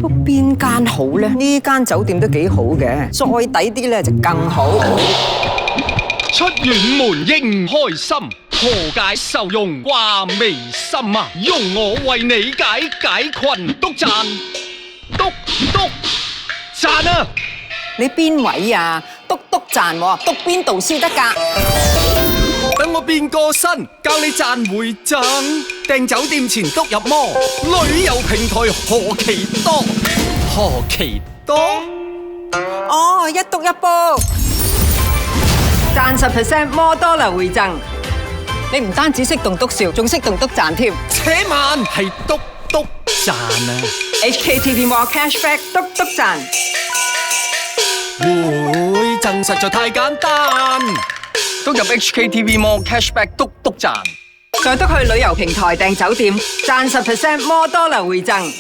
不過邊間好咧？呢間酒店都幾好嘅，再抵啲咧就更好。出遠門應開心，何解愁容掛眉心啊？容我為你解困，督讚啊！你邊位啊？督讚喎，督邊度先得㗎？等我變個身，教你賺回贈。訂酒店前督入魔，旅遊平台何其多，何其多？哦，一督一煲，賺10%摩多流回贈。你唔單止識棟篤笑，仲識棟篤讚添。且慢係督讚啊！ HKTV Mall Cashback 督讚。會贈實在太簡單，督入 HKTV Mall Cashback 督讚，再督去旅遊平台訂酒店，賺10%摩多流回贈。